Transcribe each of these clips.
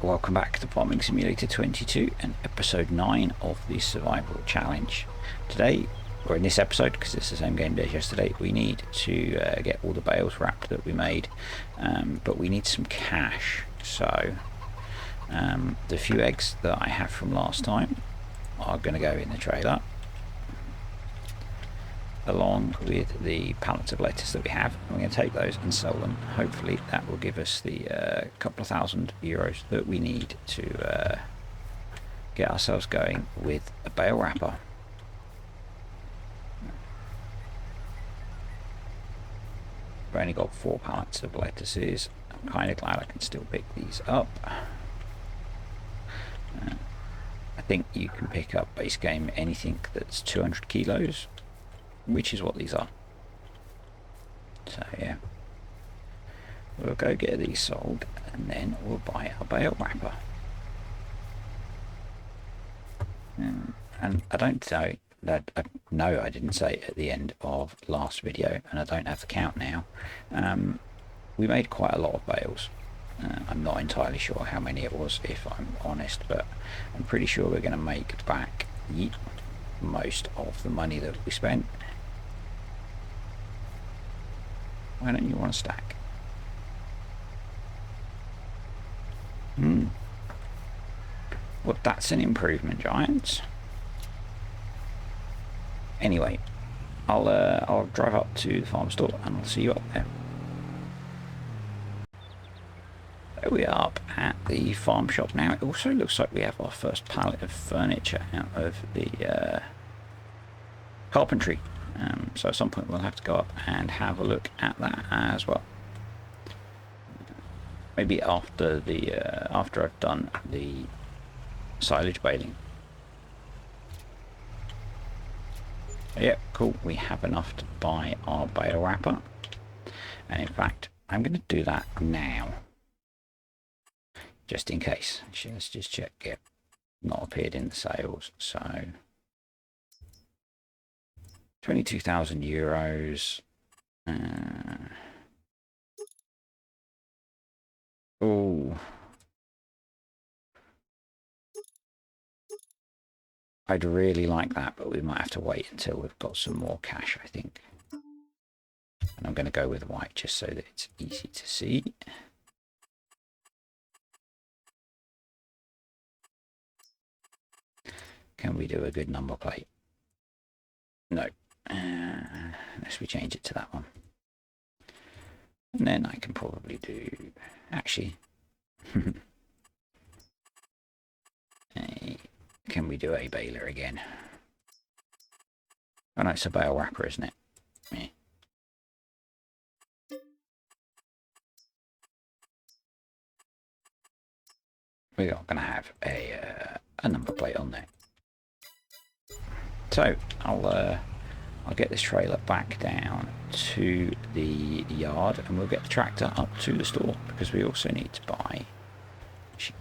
welcome back to Farming Simulator 22 and episode 9 of the survival challenge. Today, or in this episode, because it's the same game day as yesterday, we need to get all the bales wrapped that we made, but we need some cash. So the few eggs that I have from last time are going to go in the trailer, along with the pallets of lettuce that we have. We're going to take those and sell them. Hopefully that will give us the couple of €1,000 that we need to get ourselves going with a bale wrapper. We've only got 4 pallets of lettuces. I'm kind of glad I can still pick these up. I think you can pick up base game anything that's 200 kilos, which is what these are. So yeah, we'll go get these sold and then we'll buy a bale wrapper. And I don't know that I didn't say it at the end of last video, and I don't have the count now. We made quite a lot of bales. I'm not entirely sure how many it was, if I'm honest, but I'm pretty sure we're going to make back most of the money that we spent. Why don't you want to stack? Well, that's an improvement, Giants. Anyway, I'll drive up to the farm store and I'll see you up there. So we are up at the farm shop now. It also looks like we have our first pallet of furniture out of the carpentry. So at some point we'll have to go up and have a look at that as well. Maybe after the after I've done the silage baling. Yep, cool. We have enough to buy our bale wrapper, and in fact, I'm going to do that now, just in case. Actually, let's just check. Yep, not appeared in the sales. So. €22,000. Oh, I'd really like that, but we might have to wait until we've got some more cash, I think. And I'm going to go with white just so that it's easy to see. Can we do a good number plate? No. Unless we change it to that one. And then I can probably do, actually, can we do a baler again? Oh no, it's a bale wrapper, isn't it? Yeah. We're not going to have a number plate on there. So I'll get this trailer back down to the yard and we'll get the tractor up to the store, because we also need to buy.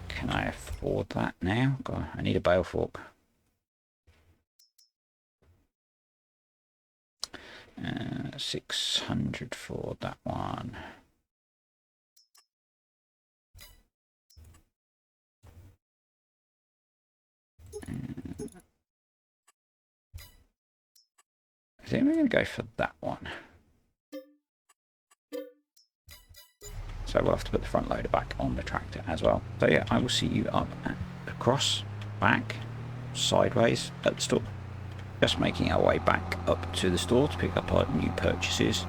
Can I afford that now? God, I need a bale fork. 600 for that one. I think we're going to go for that one. So we'll have to put the front loader back on the tractor as well. So yeah, I will see you up across, back, sideways at the store. Just making our way back up to the store to pick up our new purchases.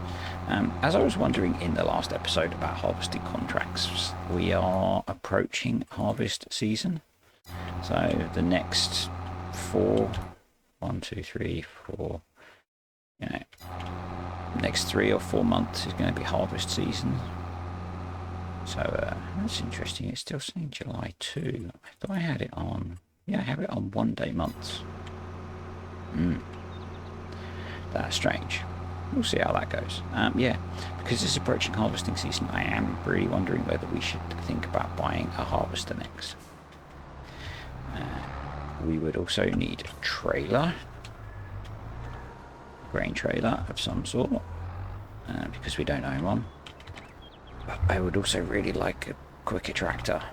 As I was wondering in the last episode about harvesting contracts, we are approaching harvest season. So the next 1, 2, 3, 4, you know, next 3 or 4 months is going to be harvest season. So that's interesting. It's still saying July 2. I thought I had it on. Yeah, I have it on 1 day months. That's strange. We'll see how that goes. Yeah, because it's approaching harvesting season, I am really wondering whether we should think about buying a harvester next. We would also need a trailer, grain trailer of some sort, because we don't own one. But I would also really like a quicker tractor.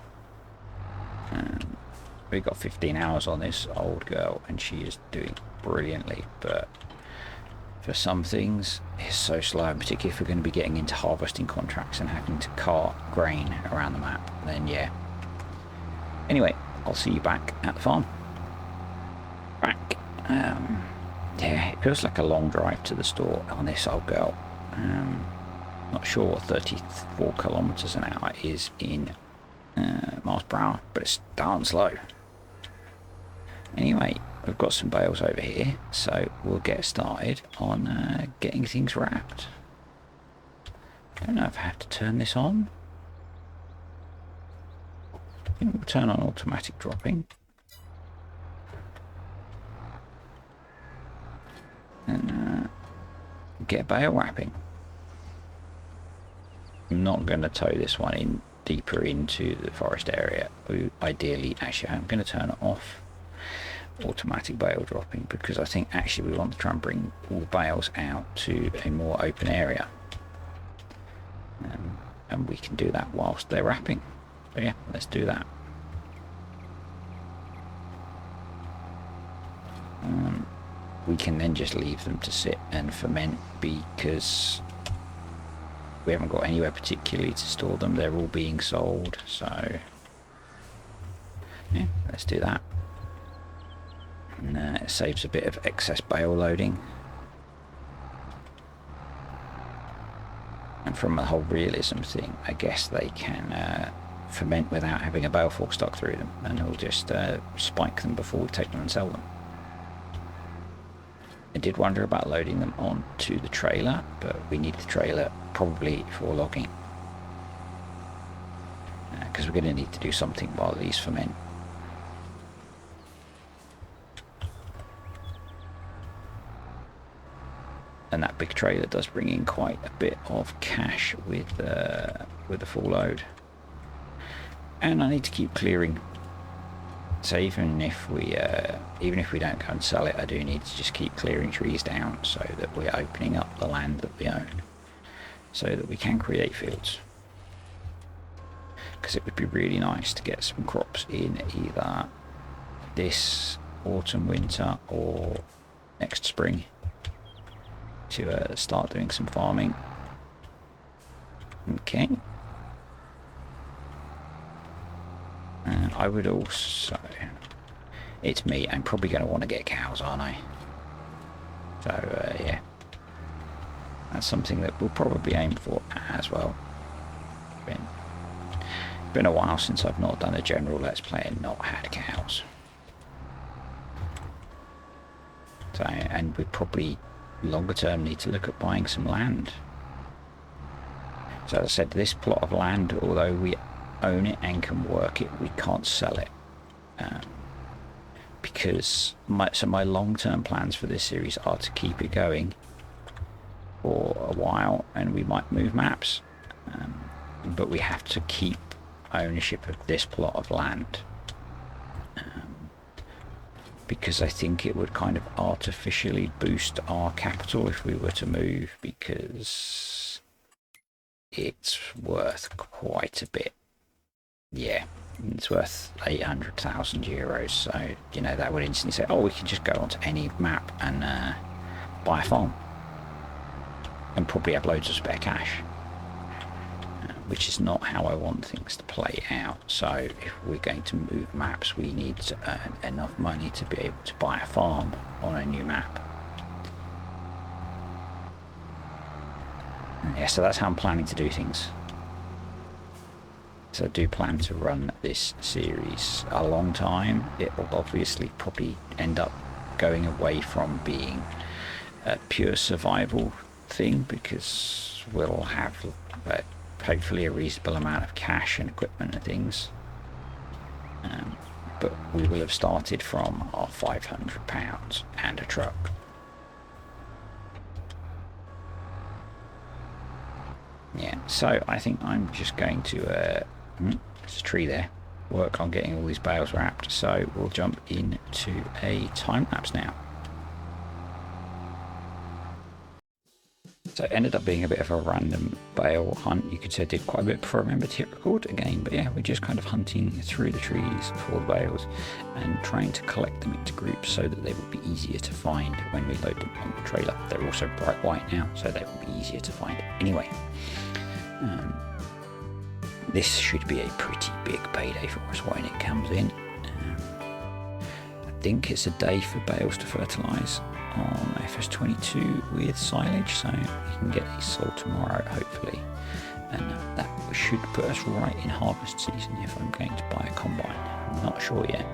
We've got 15 hours on this old girl and she is doing brilliantly, but for some things it's so slow, and particularly if we're going to be getting into harvesting contracts and having to cart grain around the map, then yeah. Anyway, I'll see you back at the farm. Back. Yeah, it feels like a long drive to the store on this old girl. Not sure what 34 kilometers an hour is in miles per hour, but it's darn slow. Anyway, we've got some bales over here, so we'll get started on getting things wrapped. I don't know if I have to turn this on. I think we'll turn on automatic dropping. And get bale wrapping. I'm not going to tow this one in deeper into the forest area. Ideally, actually, I'm going to turn it off, automatic bale dropping, because I think actually we want to try and bring all the bales out to a more open area, and we can do that whilst they're wrapping. So yeah, let's do that. We can then just leave them to sit and ferment, because we haven't got anywhere particularly to store them. They're all being sold, so yeah, let's do that. And it saves a bit of excess bale loading. And from the whole realism thing, I guess they can ferment without having a bale fork stuck through them, and we'll just spike them before we take them and sell them. I did wonder about loading them onto the trailer, but we need the trailer probably for logging, because we're going to need to do something while these ferment. And that big trailer does bring in quite a bit of cash with the full load. And I need to keep clearing. So even if we don't go and sell it, I do need to just keep clearing trees down, so that we're opening up the land that we own, so that we can create fields. Because it would be really nice to get some crops in either this autumn, winter, or next spring to start doing some farming. Okay. And I would also, it's me, I'm probably going to want to get cows, aren't I? So yeah, that's something that we'll probably aim for as well. Been a while since I've not done a general Let's Play and not had cows. So, and we probably longer term need to look at buying some land. So as I said, this plot of land, although we own it and can work it, we can't sell it, because my long-term plans for this series are to keep it going for a while, and we might move maps, but we have to keep ownership of this plot of land, because I think it would kind of artificially boost our capital if we were to move, because it's worth quite a bit. Yeah, it's worth 800,000 euros, so you know, that would instantly say, oh, we can just go onto any map and buy a farm and probably have loads of spare cash, which is not how I want things to play out. So if we're going to move maps, we need to earn enough money to be able to buy a farm on a new map. Yeah, so that's how I'm planning to do things. So I do plan to run this series a long time. It will obviously probably end up going away from being a pure survival thing, because we'll have hopefully a reasonable amount of cash and equipment and things. But we will have started from our £500 and a truck. Yeah, so I think I'm just going to, there's a tree there, work on getting all these bales wrapped. So we'll jump into a time lapse now. So it ended up being a bit of a random bale hunt. You could say I did quite a bit before I remembered to hit record again. But yeah, we're just kind of hunting through the trees for the bales and trying to collect them into groups so that they would be easier to find when we load them on the trailer. They're also bright white now, so they will be easier to find anyway. This should be a pretty big payday for us when it comes in. I think it's a day for bales to fertilise on FS22 with silage, so we can get these sold tomorrow hopefully, and that should put us right in harvest season if I'm going to buy a combine. I'm not sure yet.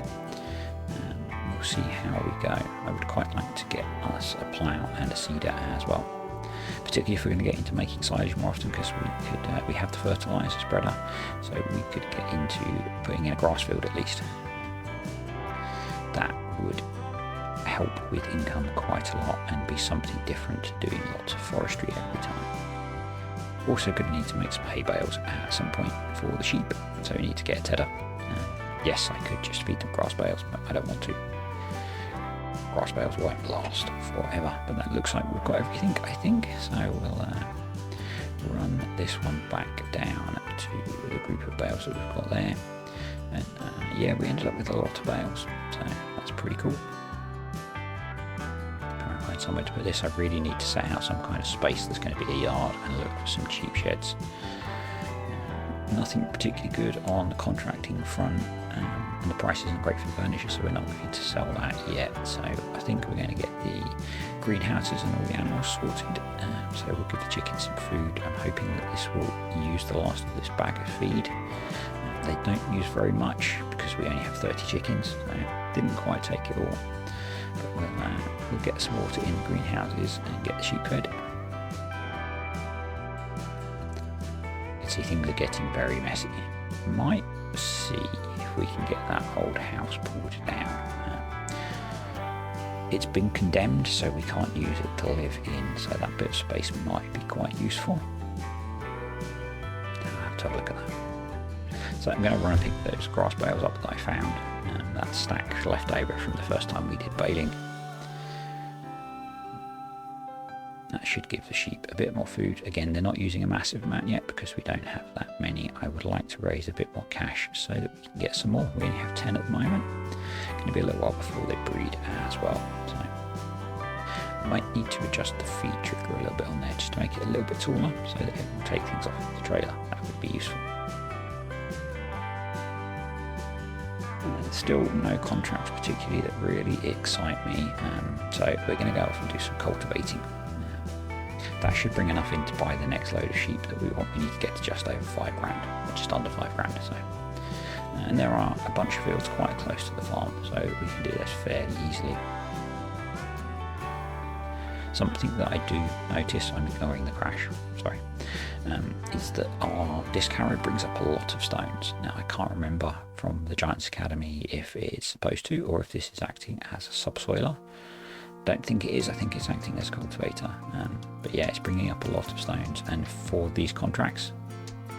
We'll see how we go. I would quite like to get us a plough and a seeder as well, particularly if we're going to get into making silage more often, because we have the fertiliser spreader, so we could get into putting in a grass field at least. That would help with income quite a lot and be something different to doing lots of forestry every time. Also going to need to make some hay bales at some point for the sheep, so we need to get a tedder. Yes, I could just feed them grass bales, but I don't want to. Grass bales won't last forever, but that looks like we've got everything, I think, so we'll run this one back down to the group of bales that we've got there. And yeah, we ended up with a lot of bales, so that's pretty cool. Trying to find somewhere to put this. I really need to set out some kind of space that's going to be a yard and look for some cheap sheds. Nothing particularly good on the contracting front, and the price isn't great for furniture, so we're not going to sell that yet. So I think we're going to get the greenhouses and all the animals sorted, so we'll give the chickens some food. I'm hoping that this will use the last of this bag of feed. They don't use very much because we only have 30 chickens, so didn't quite take it all, but we'll get some water in the greenhouses and get the sheep fed. You can see things are getting very messy. Might see if we can get that old house pulled down. It's been condemned, so we can't use it to live in, so that bit of space might be quite useful. I'll have to have a look at that. So I'm going to run and pick those grass bales up that I found, and that stack left over from the first time we did baling. That should give the sheep a bit more food. Again, they're not using a massive amount yet because we don't have that many. I would like to raise a bit more cash so that we can get some more. We only have 10 at the moment. Going to be a little while before they breed as well. So I might need to adjust the feed trigger a little bit on there just to make it a little bit taller so that it will take things off the trailer. That would be useful. Still no contracts particularly that really excite me, so we're going to go off and do some cultivating. That should bring enough in to buy the next load of sheep that we want. We need to get to just over 5 grand, or just under 5 grand. So, and there are a bunch of fields quite close to the farm, so we can do this fairly easily. Something that I do notice, I'm ignoring the crash, sorry, is that our disc harrow brings up a lot of stones. Now I can't remember from the Giants Academy if it's supposed to, or if this is acting as a subsoiler. Don't think it is, I think it's acting as a cultivator. But yeah, it's bringing up a lot of stones, and for these contracts,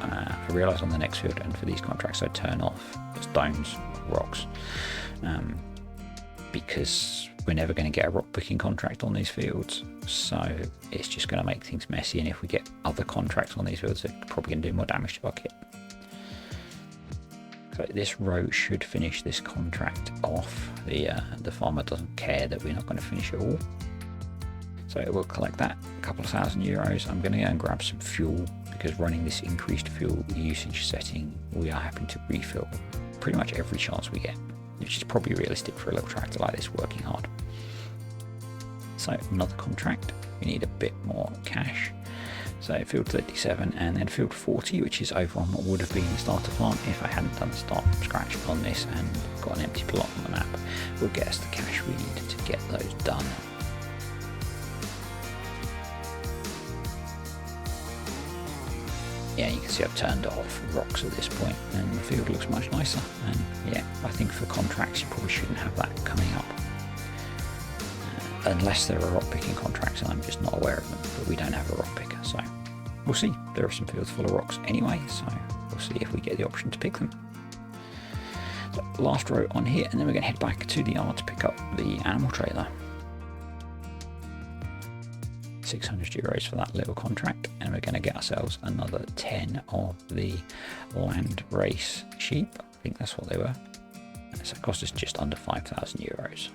I realise on the next field, and for these contracts I turn off stones, rocks, because we're never going to get a rock picking contract on these fields, so it's just going to make things messy, and if we get other contracts on these fields, they're probably going to do more damage to our kit. So this row should finish this contract off. The farmer doesn't care that we're not going to finish it all, so it will collect that, a couple of €1,000. I'm going to go and grab some fuel, because running this increased fuel usage setting, we are having to refill pretty much every chance we get, which is probably realistic for a little tractor like this working hard. So another contract, we need a bit more cash. So field 37 and then field 40, which is over on what would have been the starter farm if I hadn't done the start from scratch on this and got an empty plot on the map, will get us the cash we need to get those done. Yeah, you can see I've turned off rocks at this point and the field looks much nicer, and yeah, I think for contracts you probably shouldn't have that coming up. Unless there are rock picking contracts and I'm just not aware of them, but we don't have a rock picker, so we'll see. There are some fields full of rocks anyway, so we'll see if we get the option to pick them. So last row on here, and then we're going to head back to the yard to pick up the animal trailer. 600 euros for that little contract, and we're going to get ourselves another 10 of the land race sheep. I think that's what they were. So it cost us just under 5,000 euros.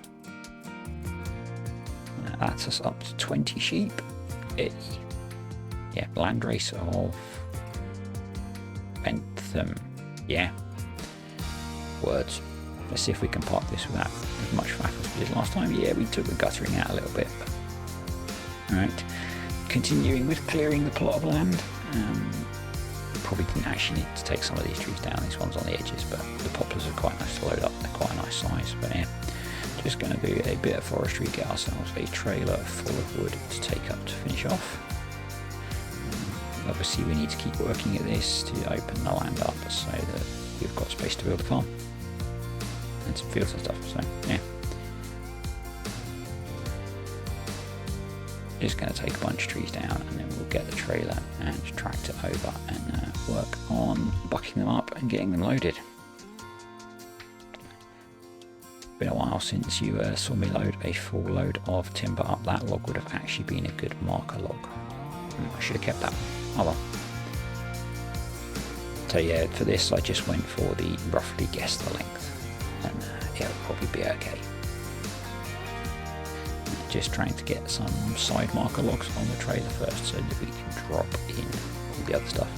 That's us up to 20 sheep. Yeah, land race of Bentham. Yeah, words. Let's see if we can park this without as much faff as we did last time. Yeah, we took the guttering out a little bit. Alright, continuing with clearing the plot of land. Probably didn't actually need to take some of these trees down, these ones on the edges, but the poplars are quite nice to load up. They're quite a nice size. But yeah, just going to do a bit of forestry, get ourselves a trailer full of wood to take up to finish off. Obviously we need to keep working at this to open the land up so that we've got space to build a farm and some fields and stuff. So yeah, just going to take a bunch of trees down, and then we'll get the trailer and tractor over and work on bucking them up and getting them loaded. Been a while since you saw me load a full load of timber up. That log would have actually been a good marker log. I should have kept that one. Oh well. So yeah, for this I just went for the roughly guess the length, and it'll probably be okay. Just trying to get some side marker logs on the trailer first so that we can drop in all the other stuff.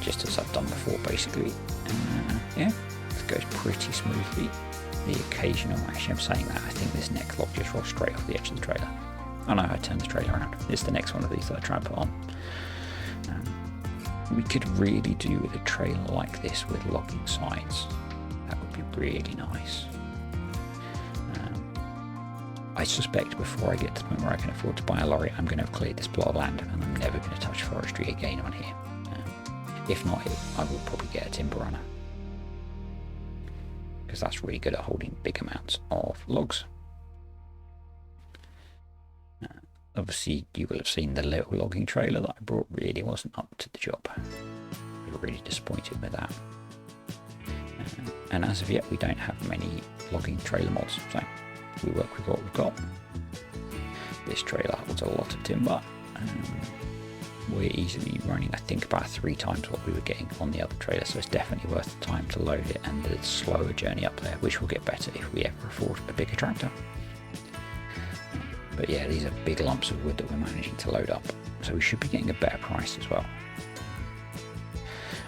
Just as I've done before basically. And yeah, it goes pretty smoothly. The occasional, actually I'm saying that, I think this next log just rolls straight off the edge of the trailer. Oh no, I turned the trailer around. It's the next one of these that I try and put on. We could really do with a trailer like this with logging sides. That would be really nice. I suspect before I get to the point where I can afford to buy a lorry, I'm going to have cleared this plot of land and I'm never going to touch forestry again on here. If not, I will probably get a timber runner, because that's really good at holding big amounts of logs. Obviously you will have seen the little logging trailer that I brought really wasn't up to the job. We were really disappointed with that. And as of yet we don't have many logging trailer mods, so we work with what we've got. This trailer holds a lot of timber. We're easily running, I think, about 3 times what we were getting on the other trailer, so it's definitely worth the time to load it and the slower journey up there, which will get better if we ever afford a bigger tractor. But yeah, these are big lumps of wood that we're managing to load up, so we should be getting a better price as well.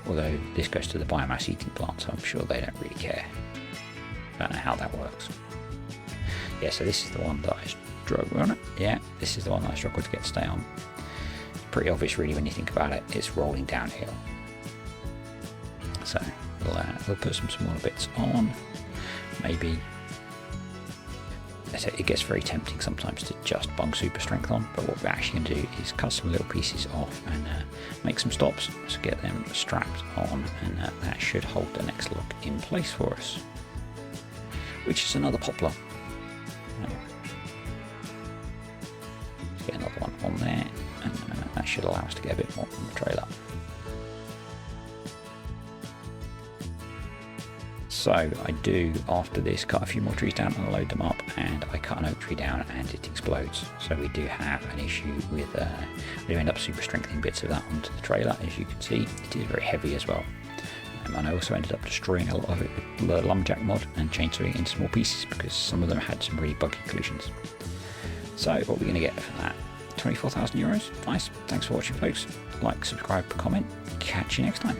Although this goes to the biomass heating plant, so I'm sure they don't really care. I don't know how that works. Yeah, so this is the one that I struggled on it. Yeah, this is the one that I struggled to get to stay on. It's pretty obvious really when you think about it, it's rolling downhill. So we'll put some smaller bits on, maybe. It gets very tempting sometimes to just bung super strength on, but what we're actually going to do is cut some little pieces off and make some stops, so get them strapped on, and that should hold the next log in place for us, which is another poplar. Let's get another one on there, and that should allow us to get a bit more on the trailer. So I do, after this, cut a few more trees down and load them up, and I cut an oak tree down and it explodes. So we do have an issue with, we end up super strengthening bits of that onto the trailer. As you can see, it is very heavy as well. And I also ended up destroying a lot of it with the lumberjack mod and chainsawing it into small pieces because some of them had some really buggy collisions. So what are we going to get for that? 24,000 euros. Nice. Thanks for watching, folks. Like, subscribe, comment. Catch you next time.